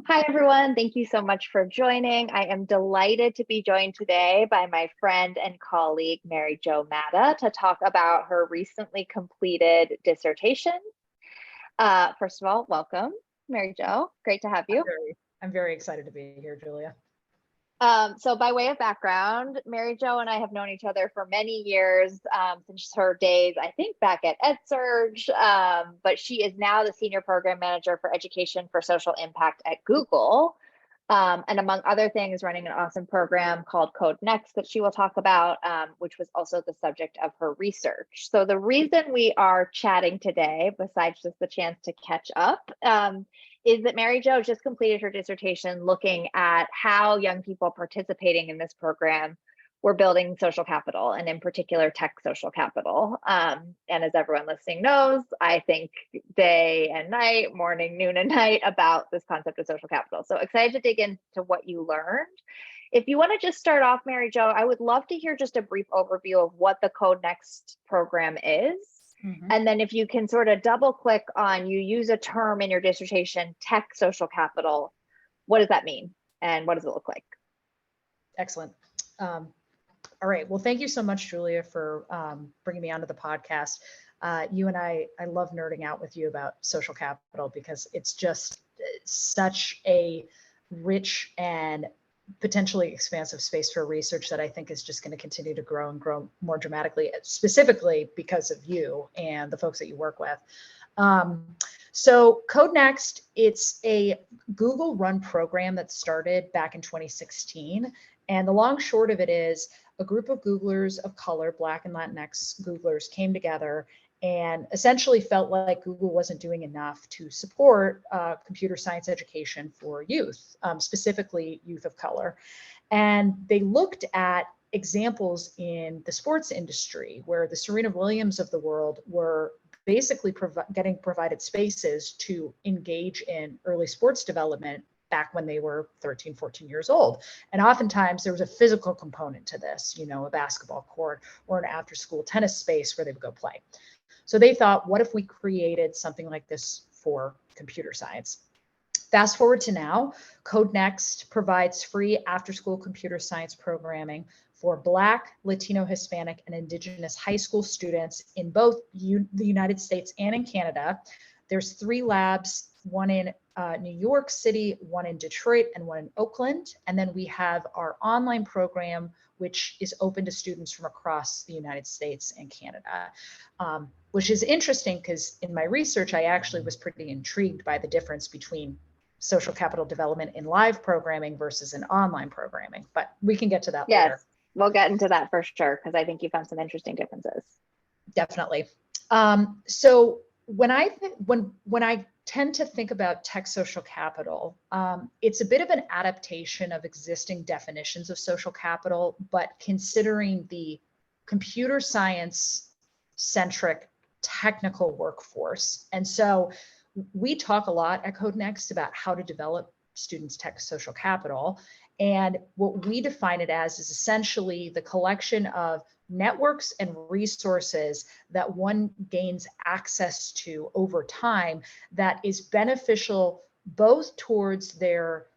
Hi, everyone. Thank you so much for joining. I am delighted to be joined today by my friend and colleague, Mary Jo Madda, to talk about her recently completed dissertation. First of all, welcome, Mary Jo. Great to have you. I'm very excited to be here, Julia. So by way of background, Mary Jo and I have known each other for many years, since her days, I think, back at EdSurge, but she is now the Senior Program Manager for Education for Social Impact at Google. And among other things, running an awesome program called Code Next that she will talk about, which was also the subject of her research. So the reason we are chatting today, besides just the chance to catch up, is that Mary Jo just completed her dissertation looking at how young people participating in this program were building social capital, and in particular tech social capital. And as everyone listening knows, I think day and night, morning, noon, and night about this concept of social capital. So excited to dig into what you learned. If you want to just start off, Mary Jo, I would love to hear just a brief overview of what the Code Next program is. And then if you can sort of double click on, you use a term in your dissertation, tech social capital, what does that mean? And what does it look like? Excellent. All right. Well, thank you so much, Julia, for bringing me onto the podcast. You and I love nerding out with you about social capital because it's just such a rich and potentially expansive space for research that I think is just going to continue to grow and grow more dramatically, specifically because of you and the folks that you work with. So Code Next, it's a Google run program that started back in 2016. And the long short of it is a group of Googlers of color, Black and Latinx Googlers, came together and essentially felt like Google wasn't doing enough to support computer science education for youth, specifically youth of color. And they looked at examples in the sports industry where the Serena Williams of the world were basically getting provided spaces to engage in early sports development back when they were 13, 14 years old. And oftentimes there was a physical component to this, a basketball court or an after school tennis space where they would go play. So they thought, what if we created something like this for computer science? Fast forward to now, Code Next provides free after-school computer science programming for Black, Latino, Hispanic, and Indigenous high school students in both the United States and in Canada. There's 3 labs, one in New York City, one in Detroit, and one in Oakland. And then we have our online program, which is open to students from across the United States and Canada, which is interesting because in my research, I actually was pretty intrigued by the difference between social capital development in live programming versus in online programming, but we can get to that later. Yes, we'll get into that for sure, because I think you found some interesting differences. Definitely. So when I tend to think about tech social capital, it's a bit of an adaptation of existing definitions of social capital, but considering the computer science centric technical workforce. And so we talk a lot at Code Next about how to develop students' tech social capital. And what we define it as is essentially the collection of networks and resources that one gains access to over time that is beneficial both towards their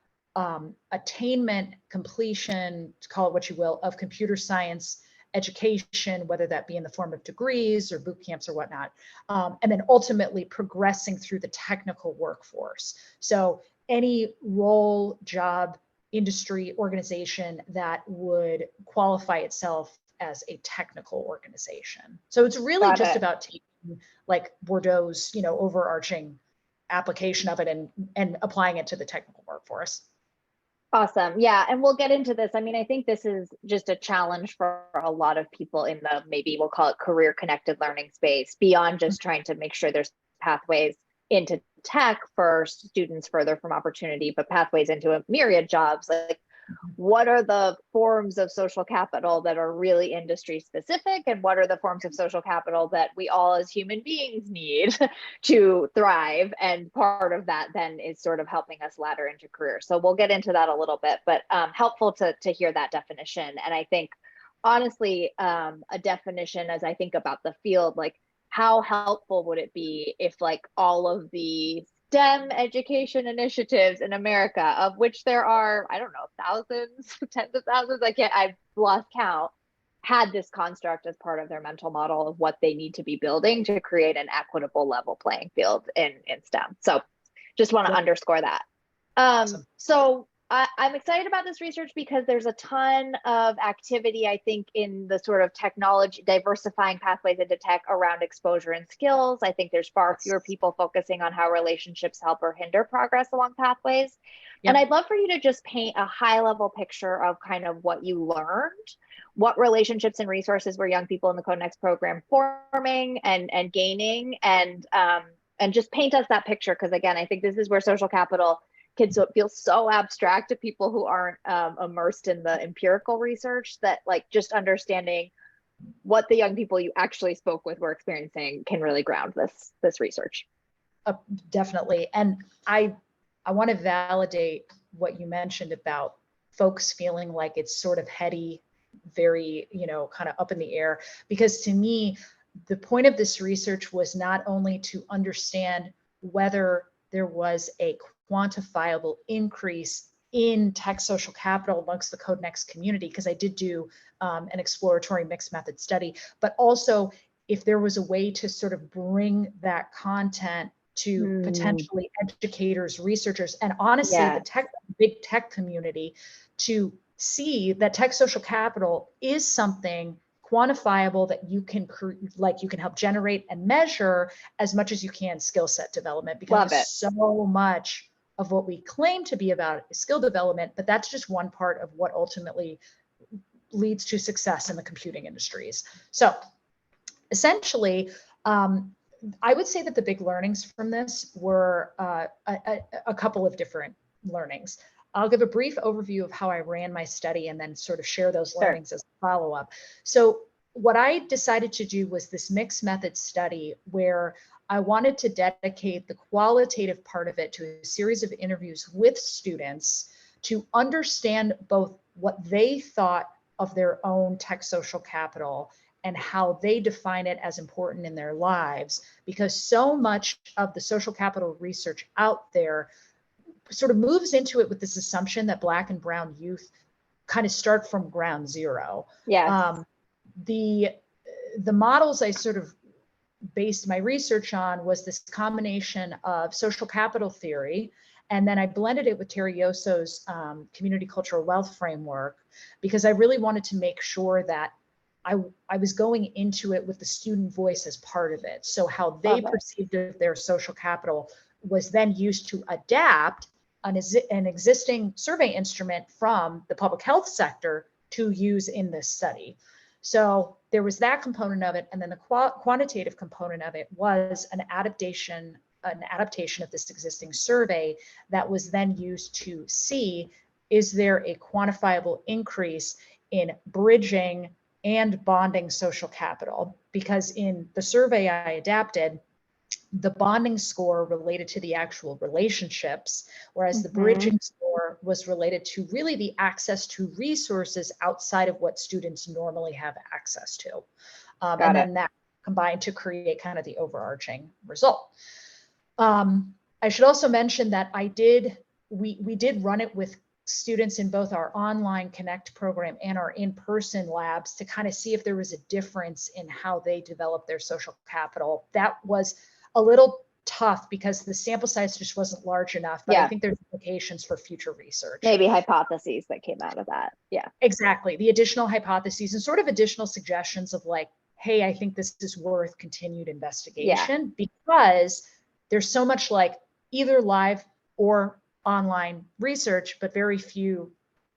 attainment, completion, call it what you will, of computer science education, whether that be in the form of degrees or boot camps or whatnot, and then ultimately progressing through the technical workforce. So any role, job, industry, organization that would qualify itself as a technical organization. So it's really just about taking like Bordeaux's, overarching application of it and applying it to the technical workforce. Awesome. Yeah. And we'll get into this. I mean, I think this is just a challenge for a lot of people in the, maybe we'll call it career connected learning space, beyond just trying to make sure there's pathways into tech for students further from opportunity, but pathways into a myriad jobs. Like, what are the forms of social capital that are really industry specific, and what are the forms of social capital that we all as human beings need to thrive? And part of that then is sort of helping us ladder into career. So we'll get into that a little bit, but helpful to hear that definition. And I think honestly, a definition, as I think about the field, like how helpful would it be if like all of the STEM education initiatives in America, of which there are, I don't know, thousands, tens of thousands, I've lost count, had this construct as part of their mental model of what they need to be building to create an equitable level playing field in STEM. So just want to underscore that. Awesome. So I'm excited about this research because there's a ton of activity, I think, in the sort of technology, diversifying pathways into tech around exposure and skills. I think there's far fewer people focusing on how relationships help or hinder progress along pathways. Yep. And I'd love for you to just paint a high level picture of kind of what you learned, what relationships and resources were young people in the Code Next program forming and gaining, and just paint us that picture. Because again, I think this is where social capital can feel so abstract to people who aren't immersed in the empirical research, that like just understanding what the young people you actually spoke with were experiencing can really ground this research. Definitely. And I want to validate what you mentioned about folks feeling like it's sort of heady, very, kind of up in the air, because to me, the point of this research was not only to understand whether there was a quantifiable increase in tech social capital amongst the Code Next community, because I did do an exploratory mixed method study, but also if there was a way to sort of bring that content to potentially educators, researchers, and honestly, the big tech community, to see that tech social capital is something quantifiable that you can help generate and measure as much as you can skill set development, because so much of what we claim to be about is skill development, but that's just one part of what ultimately leads to success in the computing industries. So essentially, I would say that the big learnings from this were a couple of different learnings. I'll give a brief overview of how I ran my study and then sort of share those learnings as a follow-up. So what I decided to do was this mixed method study where I wanted to dedicate the qualitative part of it to a series of interviews with students to understand both what they thought of their own tech social capital and how they define it as important in their lives, because so much of the social capital research out there sort of moves into it with this assumption that Black and brown youth kind of start from ground zero. The models I sort of based my research on was this combination of social capital theory, and then I blended it with Terry Yosso's community cultural wealth framework, because I really wanted to make sure that I was going into it with the student voice as part of it. So how they perceived their social capital was then used to adapt an existing survey instrument from the public health sector to use in this study. So there was that component of it. And then the quantitative component of it was an adaptation of this existing survey that was then used to see, is there a quantifiable increase in bridging and bonding social capital? Because in the survey I adapted, the bonding score related to the actual relationships, whereas the bridging score was related to really the access to resources outside of what students normally have access to. And then that combined to create kind of the overarching result. I should also mention that we did run it with students in both our online Connect program and our in-person labs to kind of see if there was a difference in how they developed their social capital. That was a little tough because the sample size just wasn't large enough, but I think there's implications for future research. Maybe hypotheses that came out of that. Yeah, exactly. The additional hypotheses and sort of additional suggestions of like, hey, I think this is worth continued investigation because there's so much like either live or online research, but very few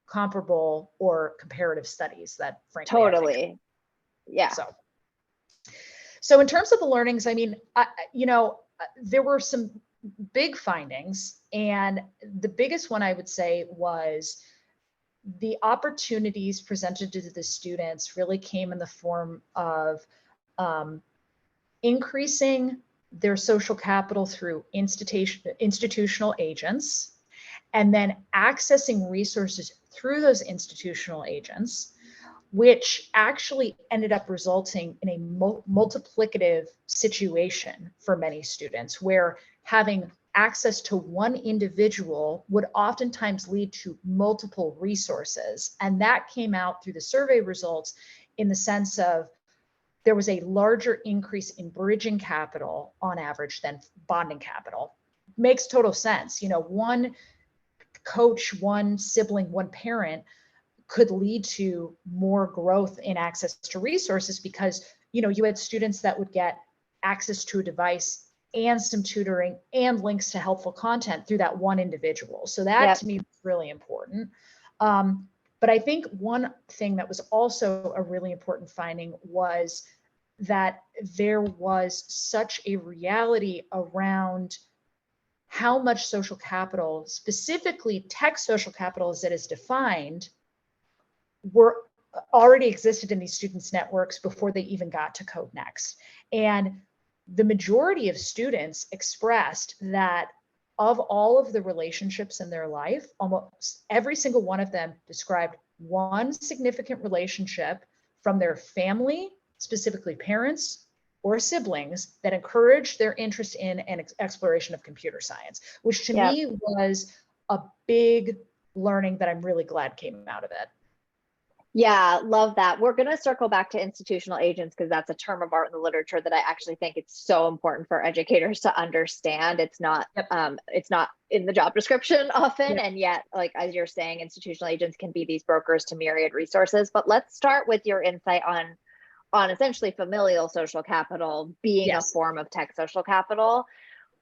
comparable or comparative studies that frankly. So in terms of the learnings, I mean, there were some big findings, and the biggest one I would say was the opportunities presented to the students really came in the form of increasing their social capital through institutional agents, and then accessing resources through those institutional agents, which actually ended up resulting in a multiplicative situation for many students, where having access to one individual would oftentimes lead to multiple resources. And that came out through the survey results in the sense of there was a larger increase in bridging capital on average than bonding capital. Makes total sense. One coach, one sibling, one parent could lead to more growth in access to resources because, you had students that would get access to a device and some tutoring and links to helpful content through that one individual. So that to me is really important. But I think one thing that was also a really important finding was that there was such a reality around how much social capital, specifically tech social capital as it is defined, were already existed in these students' networks before they even got to Code Next. And the majority of students expressed that of all of the relationships in their life, almost every single one of them described one significant relationship from their family, specifically parents or siblings, that encouraged their interest in and exploration of computer science, which to me was a big learning that I'm really glad came out of it. Yeah, love that. We're going to circle back to institutional agents because that's a term of art in the literature that I actually think it's so important for educators to understand. It's not in the job description often, and yet, like as you're saying, institutional agents can be these brokers to myriad resources. But let's start with your insight on essentially familial social capital being a form of tech social capital.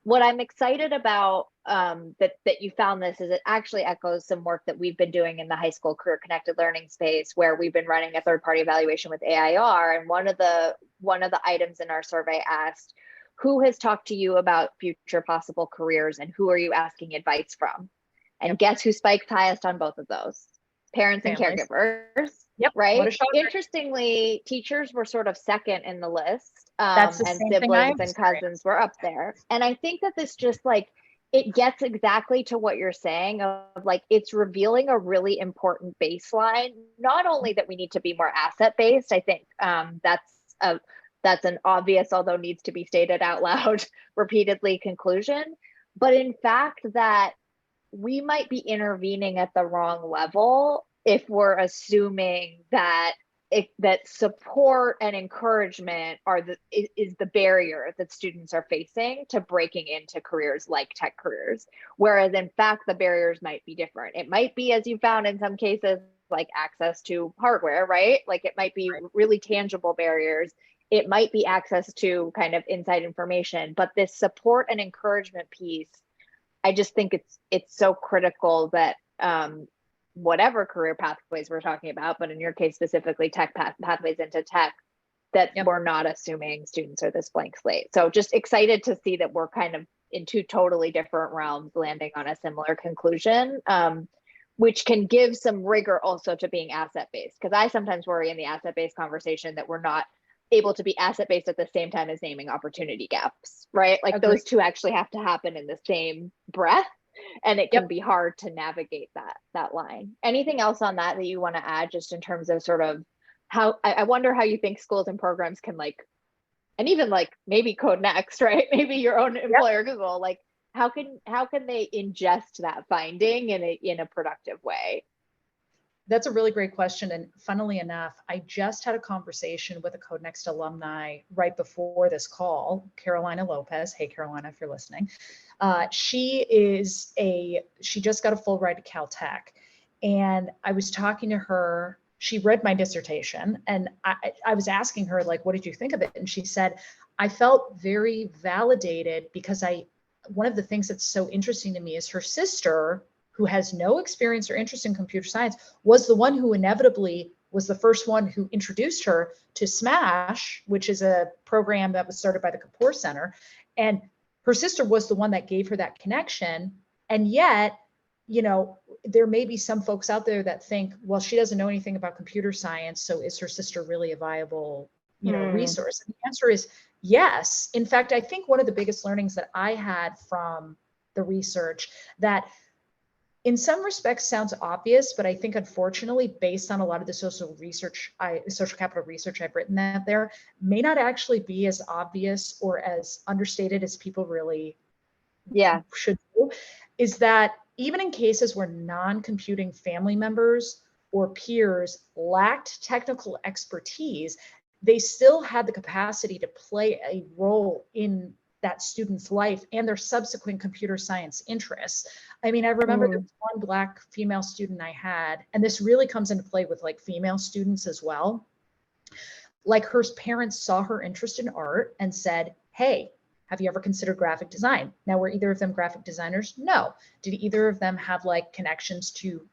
What I'm excited about that you found this is it actually echoes some work that we've been doing in the high school career connected learning space, where we've been running a third-party evaluation with AIR. And one of the items in our survey asked, who has talked to you about future possible careers and who are you asking advice from? And guess who spiked highest on both of those? Parents and caregivers. Right. Interestingly, teachers were sort of second in the list. And siblings and cousins were up there. And I think that this just it gets exactly to what you're saying of it's revealing a really important baseline. Not only that we need to be more asset based, I think that's an obvious, although needs to be stated out loud repeatedly, conclusion, but in fact that we might be intervening at the wrong level if we're assuming that that support and encouragement is the barrier that students are facing to breaking into careers like tech careers. Whereas in fact, the barriers might be different. It might be, as you found in some cases, like access to hardware, right? Like it might be really tangible barriers. It might be access to kind of inside information, but this support and encouragement piece, I just think it's so critical that whatever career pathways we're talking about, but in your case specifically tech pathways into tech, that we're not assuming students are this blank slate. So just excited to see that we're kind of in two totally different realms landing on a similar conclusion, which can give some rigor also to being asset-based. Because I sometimes worry in the asset-based conversation that we're not able to be asset-based at the same time as naming opportunity gaps, right? Like those two actually have to happen in the same breath. And it can be hard to navigate that line. Anything else on that you want to add, just in terms of sort of how, I wonder how you think schools and programs can and even maybe Code Next, right? Maybe your own employer, Google, how can they ingest that finding in a productive way? That's a really great question. And funnily enough, I just had a conversation with a Code Next alumni right before this call, Carolina Lopez. Hey, Carolina, if you're listening. She just got a full ride to Caltech. And I was talking to her. She read my dissertation and I was asking her, what did you think of it? And she said, I felt very validated because one of the things that's so interesting to me is her sister, who has no experience or interest in computer science, was the one who inevitably was the first one who introduced her to SMASH, which is a program that was started by the Kapoor Center. And her sister was the one that gave her that connection. And yet, there may be some folks out there that think, well, she doesn't know anything about computer science, so is her sister really a viable, resource? And the answer is yes. In fact, I think one of the biggest learnings that I had from the research that in some respects sounds obvious, but I think unfortunately, based on a lot of the social capital research I've written out there, may not actually be as obvious or as understated as people really should do, is that even in cases where non-computing family members or peers lacked technical expertise, they still had the capacity to play a role in that student's life and their subsequent computer science interests. I mean, I remember there was one Black female student I had, and this really comes into play with like female students as well. Like her parents saw her interest in art and said, hey, have you ever considered graphic design? Now, were either of them graphic designers? No. Did either of them have like connections to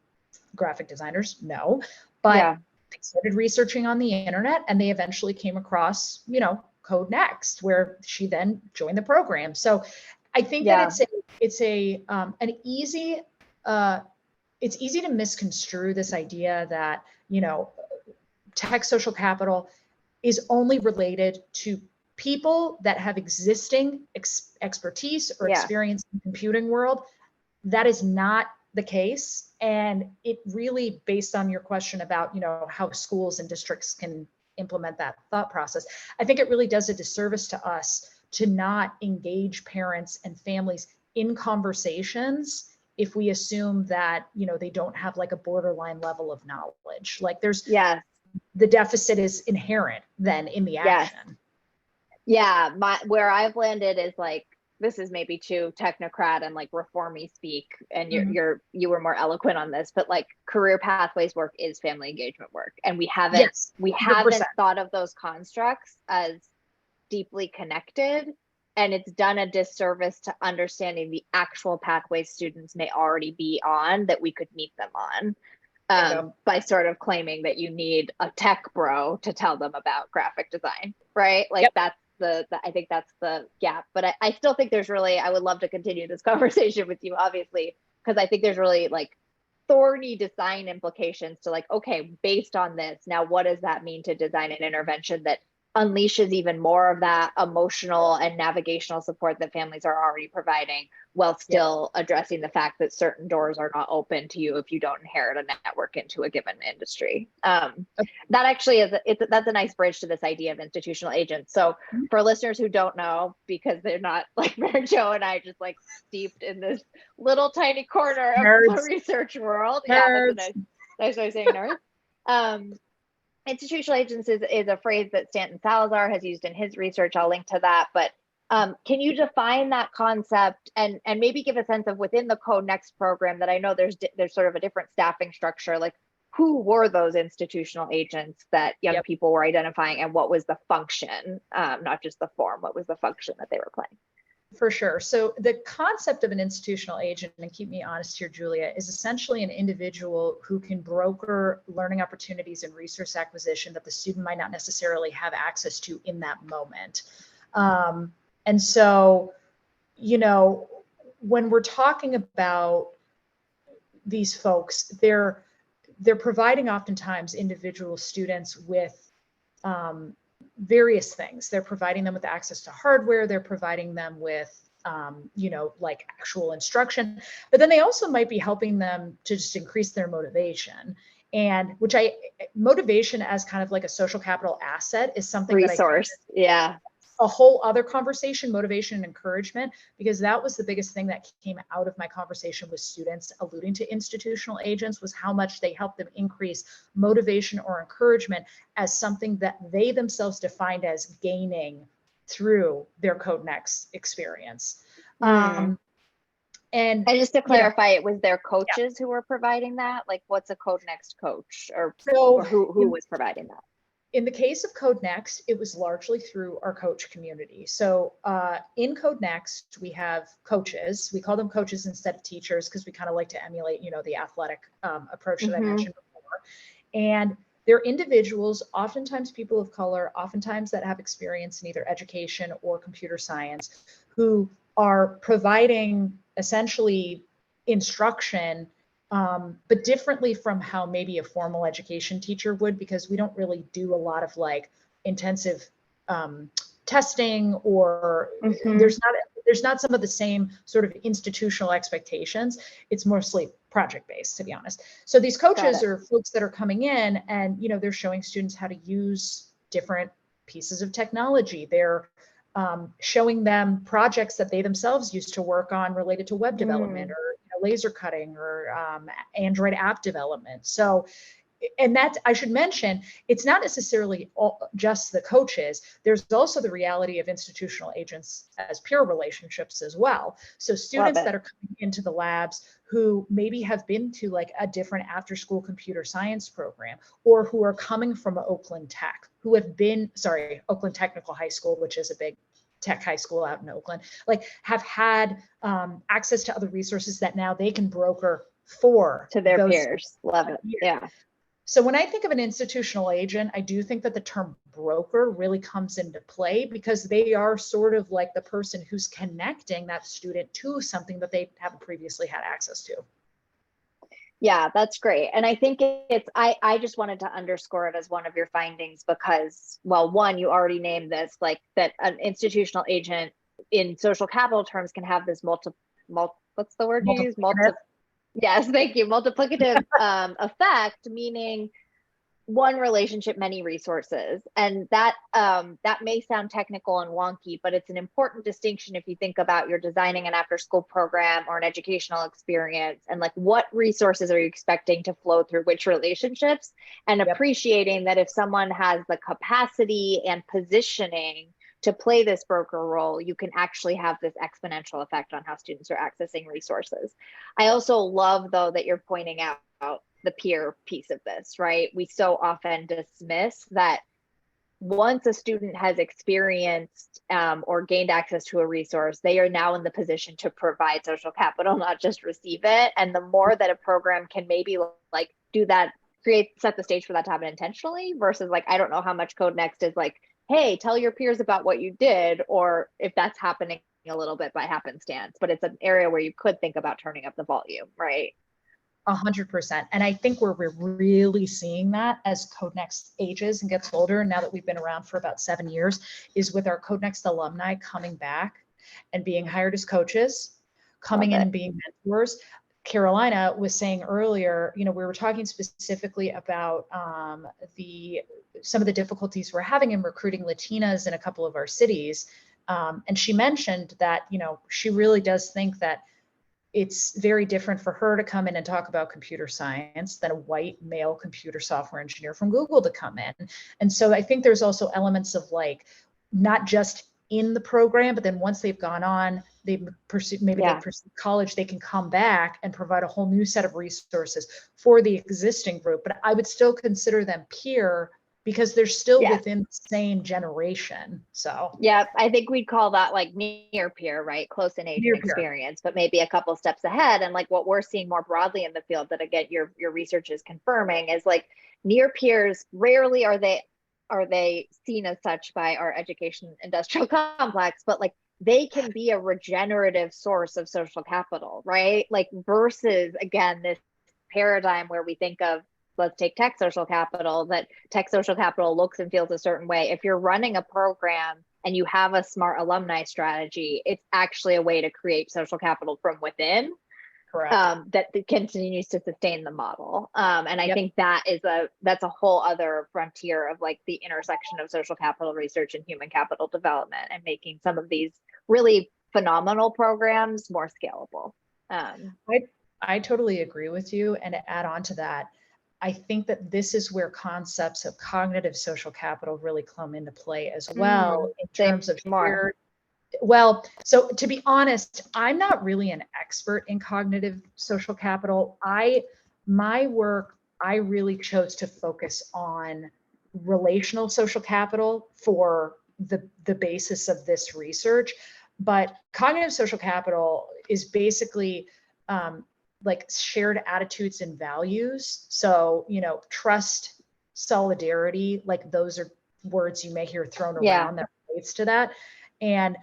graphic designers? No. But they started researching on the internet and they eventually came across, Code Next, where she then joined the program. So I think that it's easy to misconstrue this idea that, tech social capital is only related to people that have existing expertise or experience in the computing world. That is not the case. And it really, based on your question about, how schools and districts can implement that thought process, I think it really does a disservice to us to not engage parents and families in conversations if we assume that, they don't have like a borderline level of knowledge. Like the deficit is inherent then in the action. Yeah, where I've landed is like, this is maybe too technocrat and like reformy speak, and you were more eloquent on this, but like career pathways work is family engagement work, and we haven't thought of those constructs as deeply connected, and it's done a disservice to understanding the actual pathways students may already be on that we could meet them on. By sort of claiming that you need a tech bro to tell them about graphic design, right? Like that's I think that's the gap. But I still think there's really, I would love to continue this conversation with you, obviously, because I think there's really like thorny design implications to like, okay, based on this, now what does that mean to design an intervention that unleashes even more of that emotional and navigational support that families are already providing, while still addressing the fact that certain doors are not open to you if you don't inherit a network into a given industry. That actually that's a nice bridge to this idea of institutional agents. So for listeners who don't know, because they're not like Mary Jo and I, just like steeped in this little tiny corner of the research world. Nerds. That's a nice way of saying nerd. Institutional agents is a phrase that Stanton Salazar has used in his research. I'll link to that. But can you define that concept and maybe give a sense of within the Code Next program that I know there's sort of a different staffing structure, like who were those institutional agents that young people were identifying, and what was the function, not just the form, what was the function that they were playing? For sure. So the concept of an institutional agent, and keep me honest here, Julia, is essentially an individual who can broker learning opportunities and resource acquisition that the student might not necessarily have access to in that moment. And so, when we're talking about these folks, they're providing oftentimes individual students with various things. They're providing them with access to hardware. They're providing them with, like actual instruction, but then they also might be helping them to just increase their motivation. And motivation as kind of like a social capital asset is something resource. A whole other conversation, motivation and encouragement, because that was the biggest thing that came out of my conversation with students alluding to institutional agents, was how much they help them increase motivation or encouragement as something that they themselves defined as gaining through their Code Next experience. And just to clarify, it was their coaches who were providing that? Like, what's a Code Next coach, or who was providing that? In the case of Code Next, it was largely through our coach community. So in Code Next, we have coaches. We call them coaches instead of teachers because we kind of like to emulate, the athletic approach that I mentioned before. And they're individuals, oftentimes people of color, oftentimes that have experience in either education or computer science, who are providing essentially instruction, but differently from how maybe a formal education teacher would, because we don't really do a lot of like intensive testing, or there's not some of the same sort of institutional expectations. It's mostly project based, to be honest. So these coaches are folks that are coming in and, they're showing students how to use different pieces of technology. They're showing them projects that they themselves used to work on related to web development or laser cutting or Android app development. So, and that I should mention, it's not necessarily just the coaches. There's also the reality of institutional agents as peer relationships as well. So students that are coming into the labs who maybe have been to like a different after school computer science program, or who are coming from Oakland Tech, who have been, Oakland Technical High School, which is a big tech high school out in Oakland, like have had access to other resources that now they can broker for to their peers. Love it. Yeah. So when I think of an institutional agent, I do think that the term broker really comes into play, because they are sort of like the person who's connecting that student to something that they haven't previously had access to. Yeah, that's great. And I think I just wanted to underscore it as one of your findings because, well, one, you already named this, like that an institutional agent in social capital terms can have this what's the word you use? Yes, thank you. Multiplicative effect, meaning one relationship, many resources. And that may sound technical and wonky, but it's an important distinction if you think about you're designing an after school program or an educational experience, and like what resources are you expecting to flow through which relationships, and appreciating that if someone has the capacity and positioning to play this broker role, you can actually have this exponential effect on how students are accessing resources. I also love, though, that you're pointing out the peer piece of this, right? We so often dismiss that once a student has experienced or gained access to a resource, they are now in the position to provide social capital, not just receive it. And the more that a program can maybe like do that, set the stage for that to happen intentionally, versus like, I don't know how much Code Next is like, hey, tell your peers about what you did, or if that's happening a little bit by happenstance, but it's an area where you could think about turning up the volume, right? 100%. And I think we're really seeing that as Code Next ages and gets older. And now that we've been around for about 7 years, is with our Code Next alumni coming back and being hired as coaches, coming in and being mentors. Carolina was saying earlier, we were talking specifically about some of the difficulties we're having in recruiting Latinas in a couple of our cities. And she mentioned that, she really does think that it's very different for her to come in and talk about computer science than a white male computer software engineer from Google to come in. And so I think there's also elements of like, not just in the program, but then once they've gone on, they've pursued college, they can come back and provide a whole new set of resources for the existing group. But I would still consider them peer, because they're still within the same generation. So yeah, I think we'd call that like near peer, right? Close in age and experience, but maybe a couple steps ahead. And like what we're seeing more broadly in the field that again, your research is confirming, is like near peers, rarely are they seen as such by our education industrial complex, but like they can be a regenerative source of social capital, right? Like versus again, this paradigm where we think of, let's take tech social capital, that tech social capital looks and feels a certain way. If you're running a program and you have a smart alumni strategy, it's actually a way to create social capital from within. Correct. That continues to sustain the model. And I think that's a whole other frontier of like the intersection of social capital research and human capital development, and making some of these really phenomenal programs more scalable. I totally agree with you. And to add on to that, I think that this is where concepts of cognitive social capital really come into play as well, in terms of more. Well, so to be honest, I'm not really an expert in cognitive social capital. My work, I really chose to focus on relational social capital for the basis of this research. But cognitive social capital is basically like shared attitudes and values. So, trust, solidarity, like those are words you may hear thrown around that relates to that. And,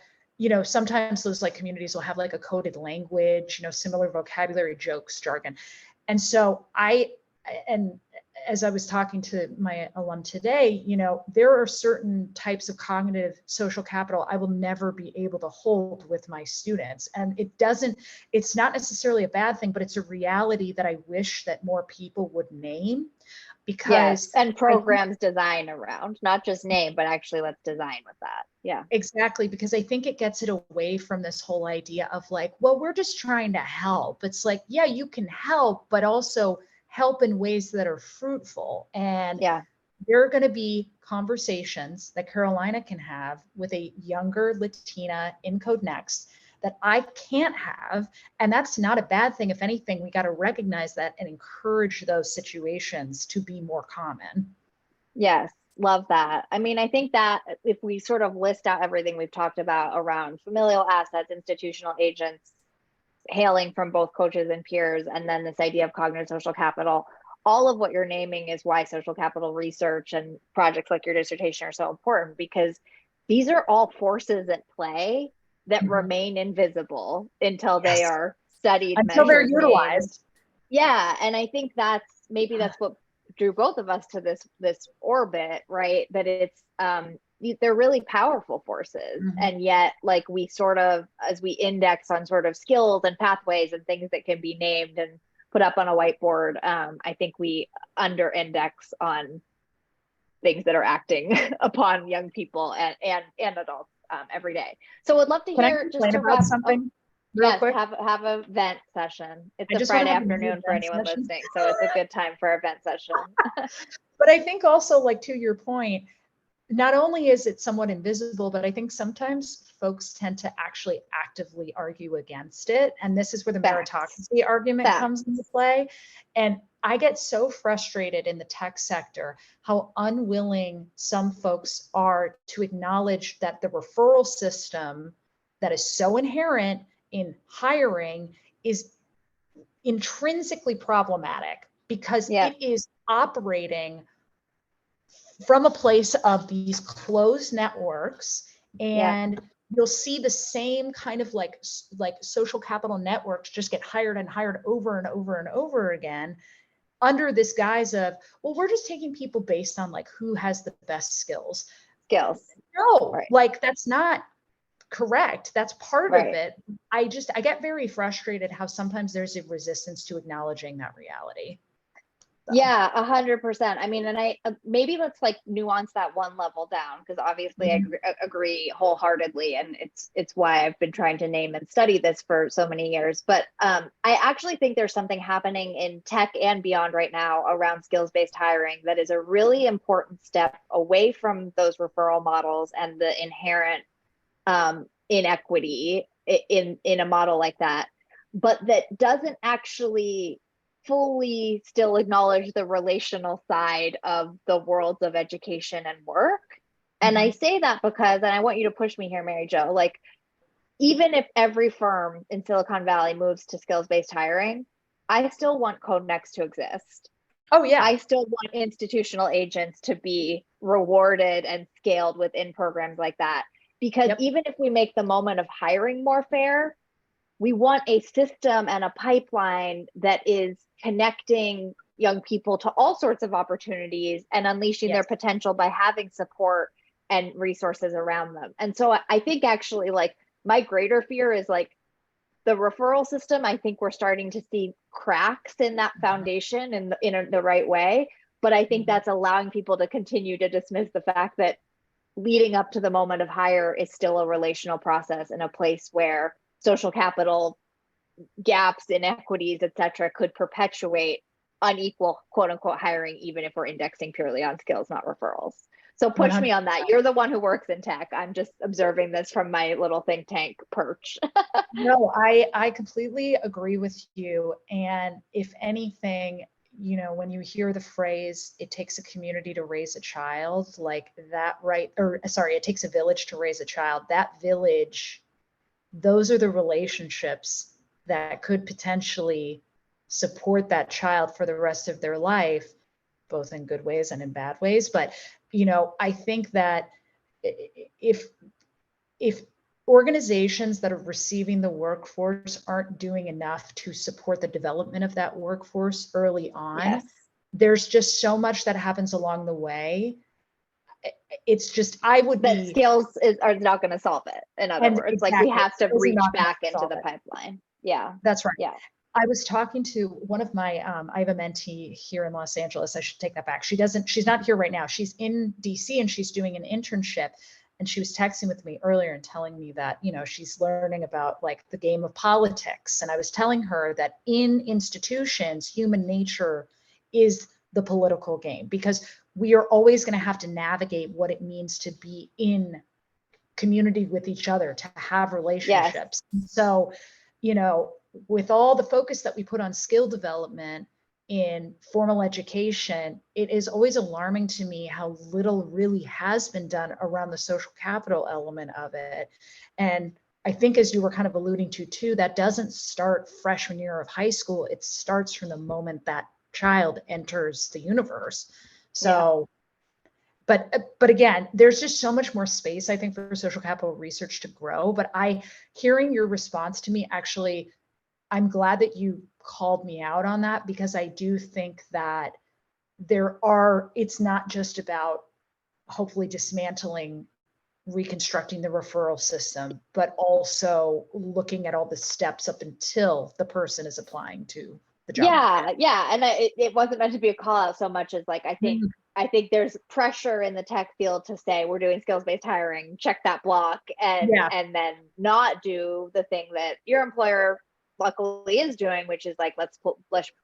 sometimes those like communities will have like a coded language, similar vocabulary, jokes, jargon. And so as I was talking to my alum today, there are certain types of cognitive social capital I will never be able to hold with my students. And it's not necessarily a bad thing, but it's a reality that I wish that more people would name, because yes, and programs design around, not just name, but actually let's design with that. Yeah, exactly, because I think it gets it away from this whole idea of like, well, we're just trying to help. It's like, yeah, you can help, but also help in ways that are fruitful. And yeah, there are going to be conversations that Carolina can have with a younger Latina in Code Next that I can't have. And that's not a bad thing. If anything, we got to recognize that and encourage those situations to be more common. yes, love that. I mean, I think that if we sort of list out everything we've talked about around familial assets, institutional agents, hailing from both coaches and peers, and then this idea of cognitive social capital, all of what you're naming is why social capital research and projects like your dissertation are so important, because these are all forces at play that Mhm. remain invisible until they Yes. are studied, Until they're measured, named. utilized. Yeah, and I think that's what drew both of us to this orbit, right? That it's they're really powerful forces, Mhm. and yet like we sort of, as we index on sort of skills and pathways and things that can be named and put up on a whiteboard, I think we under index on things that are acting upon young people and adults every day. So I'd love to Can I hear, just complain to about wrap. Oh, something real yes, quick? have a vent session. It's I a just want Friday to have a mini afternoon for event anyone session. listening, so it's a good time for a vent session. But I think also, like, to your point, not only is it somewhat invisible, but I think sometimes folks tend to actually actively argue against it. And this is where the Facts. meritocracy argument Facts. comes into play. And I get so frustrated in the tech sector how unwilling some folks are to acknowledge that the referral system that is so inherent in hiring is intrinsically problematic, because Yeah. it is operating from a place of these closed networks. Yeah. And you'll see the same kind of like social capital networks just get hired and hired over and over and over again, under this guise of, well, we're just taking people based on like who has the best skills. Skills. No, Right. like that's not correct. That's part of Right. it. I get very frustrated how sometimes there's a resistance to acknowledging that reality. So. Yeah, 100%. I mean, and I maybe let's like nuance that one level down, because obviously I agree wholeheartedly, and it's why I've been trying to name and study this for so many years. But I actually think there's something happening in tech and beyond right now around skills-based hiring that is a really important step away from those referral models and the inherent inequity in a model like that, but that doesn't actually fully still acknowledge the relational side of the worlds of education and work. And I say that because, and I want you to push me here, Mary Jo, like, even if every firm in Silicon Valley moves to skills-based hiring, I still want Code Next to exist. Oh yeah. I still want institutional agents to be rewarded and scaled within programs like that. Because even if we make the moment of hiring more fair, we want a system and a pipeline that is connecting young people to all sorts of opportunities and unleashing their potential by having support and resources around them. And so I think actually, like, my greater fear is like the referral system. I think we're starting to see cracks in that foundation in the right way. But I think that's allowing people to continue to dismiss the fact that leading up to the moment of hire is still a relational process, in a place where social capital gaps, inequities, et cetera, could perpetuate unequal quote unquote hiring, even if we're indexing purely on skills, not referrals. So push 100%. me on that. You're the one who works in tech. I'm just observing this from my little think tank perch. No, I completely agree with you. And if anything, when you hear the phrase, it takes a community to raise a child, like that, right? Or sorry, it takes a village to raise a child. That village, those are the relationships that could potentially support that child for the rest of their life, both in good ways and in bad ways. But, I think that if organizations that are receiving the workforce aren't doing enough to support the development of that workforce early on, Yes. there's just so much that happens along the way. It's just, I would that be, skills are not going to solve it. In other and words, like we exactly, have to skills are reach not gonna back into solve the it. pipeline. Yeah. That's right. Yeah. I was talking to one of my, I have a mentee here in Los Angeles. I should take that back. She's not here right now. She's in DC and she's doing an internship. And she was texting with me earlier and telling me that, you know, she's learning about like the game of politics. And I was telling her that in institutions, human nature is the political game, because we are always going to have to navigate what it means to be in community with each other, to have relationships. Yes. So, you know, with all the focus that we put on skill development in formal education, it is always alarming to me how little really has been done around the social capital element of it. And I think, as you were kind of alluding to too, that doesn't start freshman year of high school. It starts from the moment that child enters the universe. So, but again, there's just so much more space, I think, for social capital research to grow. But hearing your response to me, actually, I'm glad that you called me out on that, because I do think that it's not just about hopefully dismantling, reconstructing the referral system, but also looking at all the steps up until the person is applying to the job market. Yeah. And it wasn't meant to be a call out so much as like, I think there's pressure in the tech field to say we're doing skills-based hiring, check that block, and then not do the thing that your employer luckily is doing, which is like, let's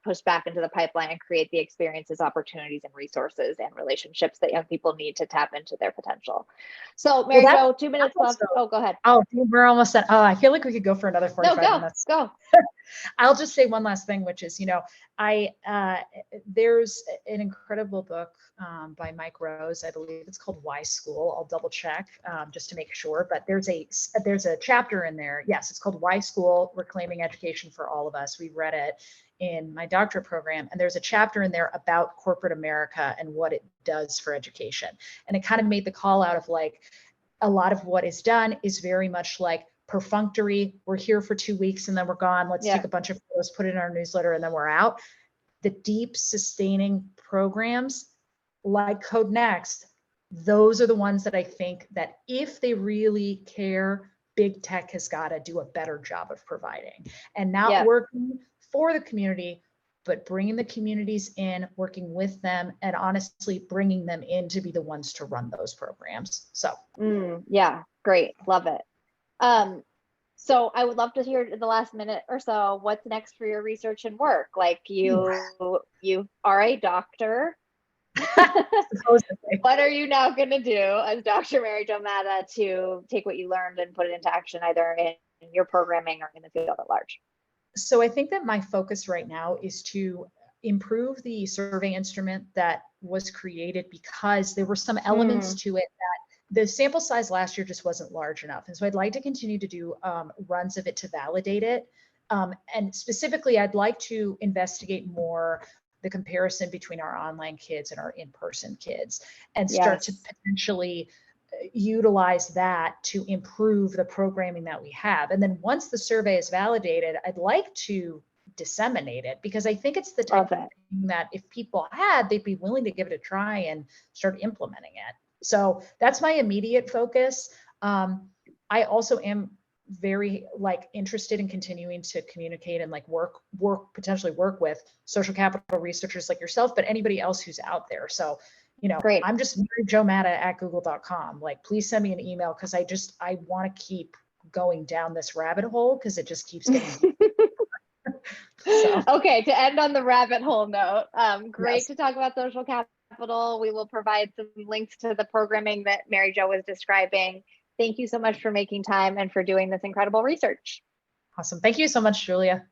push back into the pipeline and create the experiences, opportunities, and resources and relationships that young people need to tap into their potential. So Mary Jo, 2 minutes left. Oh, go ahead. Oh, we're almost at, I feel like we could go for another 45 minutes. Go. I'll just say one last thing, which is, you know, there's an incredible book by Mike Rose. I believe it's called Why School. I'll double check just to make sure, but there's a chapter in there. Yes, it's called Why School: Reclaiming Education for All of Us. We read it in my doctorate program, and there's a chapter in there about corporate America and what it does for education. And it kind of made the call out of like, a lot of what is done is very much like perfunctory. We're here for 2 weeks and then we're gone. Let's take a bunch of photos, put it in our newsletter, and then we're out. The deep sustaining programs like Code Next, those are the ones that I think that if they really care, big tech has got to do a better job of providing, and not working for the community, but bringing the communities in, working with them, and honestly bringing them in to be the ones to run those programs. So yeah, great. Love it. So I would love to hear in the last minute or so, what's next for your research and work? Like you are a doctor. What are you now going to do as Dr. Mary Jo Madda to take what you learned and put it into action, either in your programming or in the field at large? So I think that my focus right now is to improve the survey instrument that was created, because there were some elements to it that the sample size last year just wasn't large enough. And so I'd like to continue to do runs of it to validate it. And specifically, I'd like to investigate more the comparison between our online kids and our in-person kids, and start to potentially utilize that to improve the programming that we have. And then once the survey is validated, I'd like to disseminate it, because I think it's the type of thing that if people had, they'd be willing to give it a try and start implementing it. So that's my immediate focus. I also am very interested in continuing to communicate and potentially work with social capital researchers like yourself, but anybody else who's out there. So, great. I'm just Jo Madda at google.com. Please send me an email, because I want to keep going down this rabbit hole, because it just keeps getting So. Okay, to end on the rabbit hole note, great to talk about social capital. We will provide some links to the programming that Mary Jo was describing. Thank you so much for making time and for doing this incredible research. Awesome. Thank you so much, Julia.